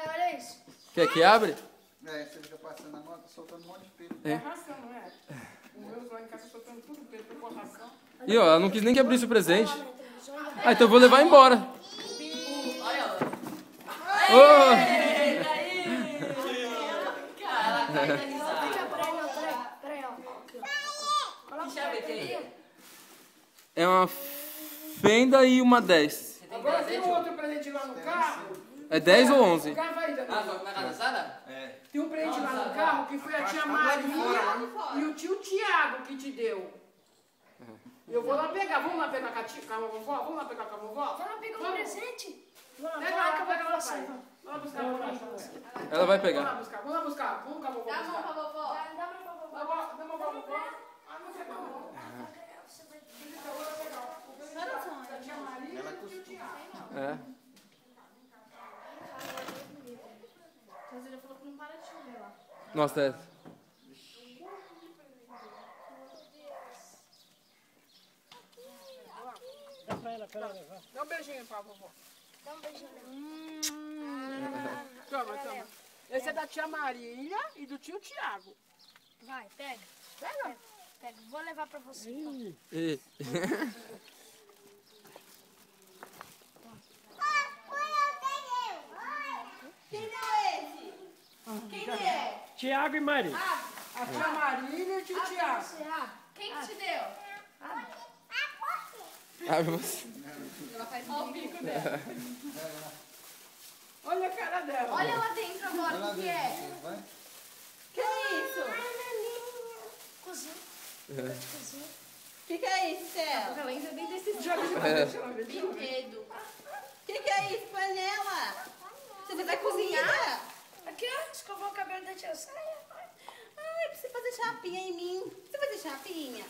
Pai, olha isso. Quer que abre? É, você fica passando a mão, tá soltando um monte de pelo. É ração, não é? O meu lá em casa soltando tudo pelo, por ração. E ó, ela não quis nem que abrisse o presente. Ah, então eu vou levar embora. Olha, Ô! ela tá eternizada. Peraí, ó. Aqui, ó. Que chave tem? É uma Fenda e uma 10. Você tem Agora tem presente? um outro presente lá no carro. É 10 ou 11? O carro vai Ah, Danilo. vai na casa da Sara? É. Tem um presente lá no carro que foi a tia Maria e o tio Tiago que te deu. Eu vou lá pegar. Vamos lá pegar com a vovó? Vamos lá pegar com a vovó? Vamos pegar um presente? Pega lá que eu vou pegar lá, pai. Vamos lá buscar pra mim. Ela vai Vamos lá pegar. buscar, vamos lá buscar. Vamos com a vovó Dá a mão pra buscar. vovó. Dá pra vovó. Vovó, dá uma vovó. Ah, não sei não. Eu vou pegar o presente da tia Maria e do tio Tiago. É. Mas ele falou que não para de chover lá. Nossa, é. Dá um beijinho pra vovó. Dá um beijinho. Toma, toma. Esse é da tia Maria e do tio Tiago. Vai, pega. Pega. Pega. Vou levar pra você. E- Quem é esse? Quem que é? Tiago e Maria. A tia Maria e o tio Tiago. Você abre. Quem que te deu? Abre você. Ela faz o bico dela. Olha a cara dela. Olha lá dentro agora, o que é? Vai. Que é isso? Cozinha. Cozinha. Que é isso, Céu? Ela entra dentro desse Deixa ela ver. brinquedo. Que é isso, panela? Você vai cozinhar? Aqui, ó. Escovou o cabelo da tia Saia. Ai, precisa fazer chapinha em mim. Você fazer chapinha?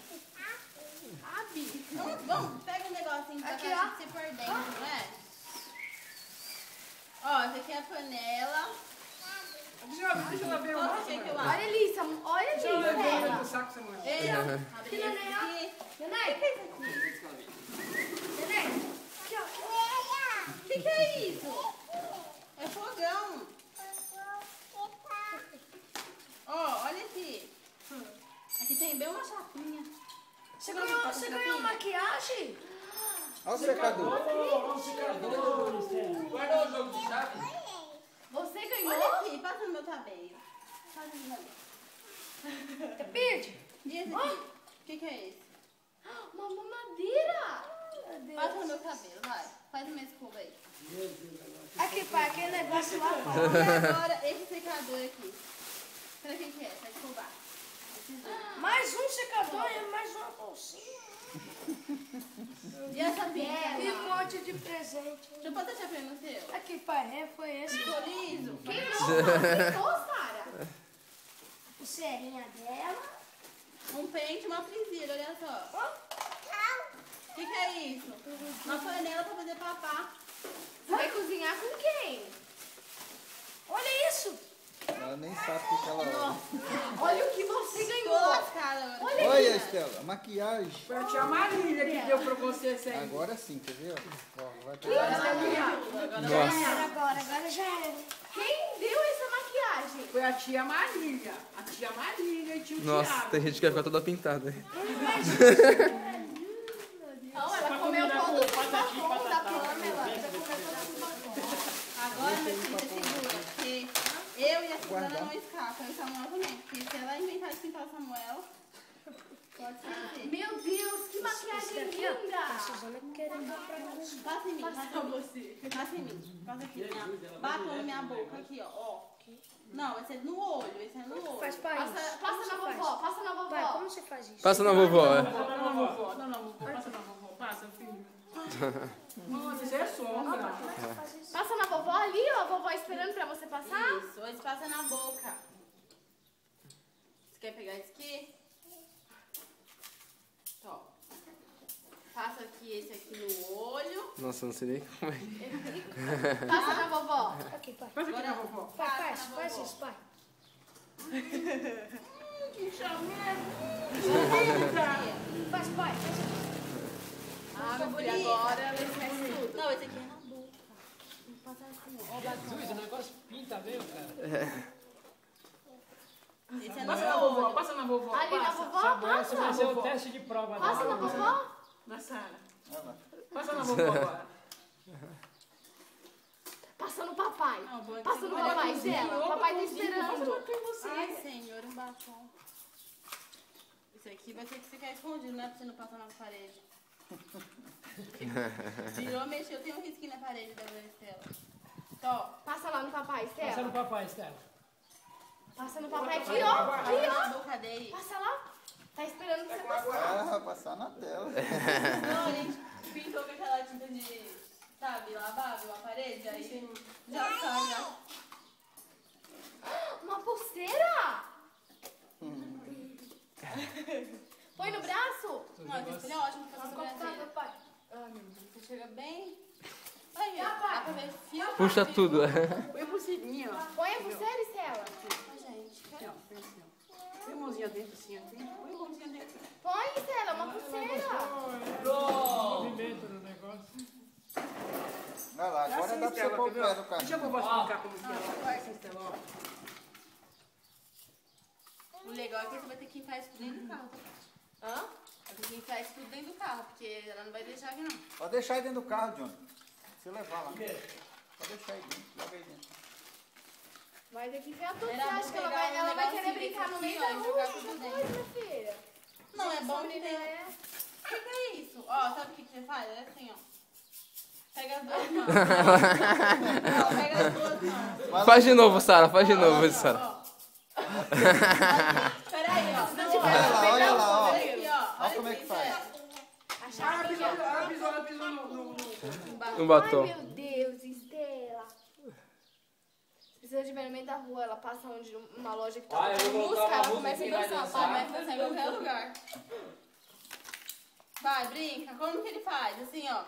Abi. Vamos, pega um negocinho pra Aqui, cá ó. você por dentro, não é? Ó, essa aqui é a panela. Deixa ela ver o Olha nosso. que eu Samuel. acho. Elissa, olha Deixa ela ver o Elissa. do saco, Samuel. Ei, ó, abre esse aqui. Neném, O que é isso aqui? neném. Aqui, ó. O que é isso? É fogão. Ó, olha aqui. Aqui tem bem uma chapinha. Você ganhou maquiagem? Olha o secador. Guardou o jogo de chave? Você ganhou? Olha aqui, passa no meu cabelo. Passa no meu cabelo. É perde? E esse aqui? O que é esse? Uma mamadeira. Passa no meu cabelo, vai. Faz uma escova aí. Aqui, pai, aquele negócio lá. E agora, esse secador aqui. Pra que é? Pra escovar. Esses dois. Mais um secador e mais uma bolsinha. E essa E um pinça? monte de presente. Deixa eu botar a chapinha no seu. Aqui, pai, foi esse. Ficou liso? Quem Sara? O serinha dela. Um pente e uma frigideira, olha só. O que é isso? Uma panela pra fazer papá. Você vai cozinhar com quem? Olha isso. Ela nem sabe o que ela olha. Olha o que você Tô ganhou. lascada agora. Olha Olha, aqui. Estela, a maquiagem. Foi a tia Marília que deu pra você esse aí. Agora sim, quer ver? Ó, vai pegar. Agora já era. Quem deu essa maquiagem? Foi a tia Marília. A tia Marília e tio Nossa, Tiago. tem gente que vai ficar toda pintada. Não, ela comeu todo o batom da Pamela. Já comeu todo o batom. Agora, meu filho, você segura. Porque eu e a Suzana não escapam. E o Samuel também. Porque se ela inventar de pintar o Samuel, pode ser. Meu Deus, que maquiagem linda. Suzana querendo comprar mais. Passa em mim, passa em mim. Passa aqui. Bata na minha boca, aqui, ó. Não, esse é no olho, esse é no olho. Faz pai. Passa na vovó, passa na Pai, vovó. como você faz isso? Passa na vovó, é. Passa na vovó. Não, passa na vovó. Passa, filho. Mano, isso é sombra. Passa na vovó ali, ó, a vovó esperando pra você passar. Isso, hoje passa na boca. Você quer pegar esse aqui? Tó. Passa aqui esse aqui no olho. Nossa, não sei nem como é. Passa na vovó. Aqui, pai. Faz aqui na vovó. Pai, faz isso, pai. Faz, pai. Faz isso. Ah, meu filho, agora ela esquece tudo. Não, esse aqui é na boca. Não passa assim, ó. Ó, o batom. O negócio pinta Esse é Passa na vovó, passa na vovó. Ali na Passa. vovó, Esse vai ser o teste de prova passa na dela. vovó. Na sala. Olha lá. Passa na vovó agora. Passa no papai. Não, bom, Passa no olha, papai, cozinha, Stella. Papai tá esperando. Ai, senhor, um batom. Isso aqui vai ter que ficar escondido, não é pra você não passar na parede. Virou, mexeu, tem um risquinho na parede da Estela. Tó. Passa lá no papai, Passa no Stella. papai, Stella. Passa no papai aqui, ó. Aqui, A ó. boca dele. Passa lá. Tá esperando você passar. Ah, vai passar na tela. Não, a gente pintou com aquela tinta de, sabe, lavável a parede, aí já tá, já. Uma pulseira? Põe no braço? Não, esse espelho é ótimo pra No fazer computador, sobrancelha. pai. Você chega bem... Aí, ó, dá pra ver fio. Puxa tudo. Põe a pulseirinha, ó. Põe a pulseira, Stella. Ai, gente, Aqui, ó. Põe assim, ó. Põe a mãozinha dentro assim, ó. Põe a mãozinha dentro. Põe, Stella, uma pulseira. Movimento no negócio. Vai lá, agora Assim, dá pra você Stella, pôr o entendeu? pé no carro. Deixa a vovó explicar como que é. Vai assim, Stella, ó. o legal é que você vai ter que enfiar isso tudo dentro do carro. Hã? Vai ter que enfiar isso tudo dentro do carro, porque ela não vai deixar aqui, não. Pode deixar aí dentro do carro, Johnny. Você levar lá. Pode deixar aí dentro. Leva aí dentro. Vai ter que enfiar tudo. Você Era acha bom que ela pegar vai, um ela vai querer negocinho brincar no desse meio aqui, da ó, e rua? jogar Essa tudo coisa, dentro. minha filha. Não, é bom que menina tem... é... O que é isso? Ó, sabe o que você faz? É assim, ó. Pega as duas mãos. Ó, pega as duas mãos. Faz de novo, Sara. Faz de novo, Ó, Sara. ó. Peraí, ó. Se não tiver, Olha lá, olha lá, ó. Olha aqui, ó. Olha como é que faz. a Ah, chavinha. ela pisou no... Um batom. Ai, meu Deus, Estela. Se você estiver no meio da rua, ela passa onde uma loja que tá Ah, eu tocando vou música, botar uma ela música começa a e vai dançar. dançar. Vai dançar em qualquer lugar. Vai, brinca. Como que ele faz? Assim, ó.